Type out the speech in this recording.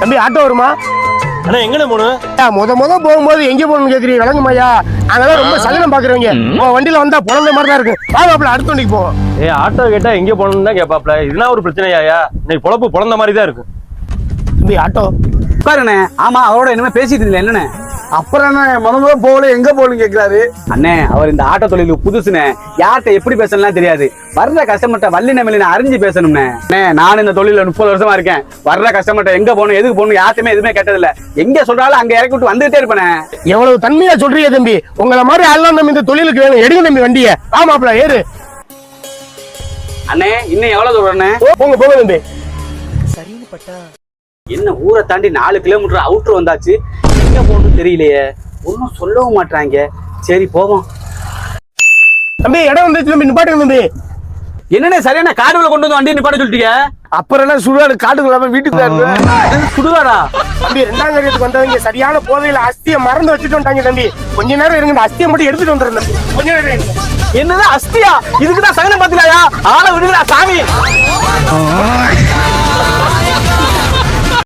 தம்பி ஆட்டோ வருமா? அண்ணா எங்கண்ணே போகணும்? முத போகும்போது எங்க போகணும்னு கேக்குறீங்க, விளங்குமாயா? அங்கெல்லாம் ரொம்ப சகனம் பாக்குறவங்க. உன் வண்டியில வந்தா புலந்த மாதிரி தான் இருக்கு. வாங்க அடுத்த வண்டிக்கு போவோம். ஆட்டோ கேட்டா எங்க போகணும்னு தான் கேட்பாப்ல. இதுனா ஒரு பிரச்சனையா? இன்னைக்கு பொழப்பு புலந்த மாதிரி தான் இருக்கு. தம்பி ஆட்டோ உட்காருண்ணே. ஆமா, அவரோட இனிமே பேசிட்டு இருந்தீங்க என்னண்ணே? அப்புறம் என்ன முதல்ல போகல எங்க போகணும் கேக்குறாரு. அண்ணே, அவர் இந்த ஆட்டோ தொழிலுக்கு புதுசுண்ணே. யார்கிட்ட எப்படி பேசலாம் தெரியாது. வர்ற கஸ்டமர்ட்ட வள்ளி நம்பிலின அறிஞ்சு பேசணும்ண்ணே. நான் இந்த தொழில 30 வருஷமா இருக்கேன். வர்ற கஸ்டமர்ட்ட எங்க போகணும் எதுக்கு போகணும் யார்ட்டுமே எதுவுமே கேட்டதில்ல. எங்க சொல்றாலும் அங்க இறக்கி விட்டு வந்துட்டே இருப்பேன். எவ்வளவு தன்மையா சொல்றீங்க தம்பி. உங்களை மாதிரி ஆள்லாம் நம்ம இந்த தொழிலுக்கு வேணும். எடுங்க தம்பி வண்டிய. ஆமாப்ல ஏறு. அண்ணே, இன்னும் எவ்வளவு தூரம்ண்ணே? போங்க தம்பி. என்ன ஊரை தாண்டி 4 கிலோமீட்டர் அவுட்ரு வந்தாச்சு. எங்க போகணும்னு தெரியலையே. ஒன்னும் சொல்லவும் மாட்டாங்க. சரி போவோம். தம்பி இடம் வந்துச்சு தம்பி, நிப்பாட்டுங்க தம்பி. என்னண்ணே சரியான காடுகளை கொண்டு வந்து வண்டி நிப்பாட்ட சொல்லிட்டீங்க? அப்புறம் என்ன சுடுகாடு காட்டுக்குள்ள வீட்டுக்கு தான் இருக்கு. சுடுகாடா? தம்பி 2ஆம் கரியத்துக்கு வந்தவங்க சரியான போதையில அஸ்தியை மறந்து வச்சுட்டு வந்துட்டாங்க தம்பி. கொஞ்ச நேரம் இருங்க, இந்த அஸ்தியை மட்டும் எடுத்துட்டு வந்துடுறேன் தம்பி. கொஞ்ச நேரம் இருங்க. என்னதான் அஸ்தியா? இதுக்குதான் சகனம் பாத்துலாயா? ஆளை விடுங்களா?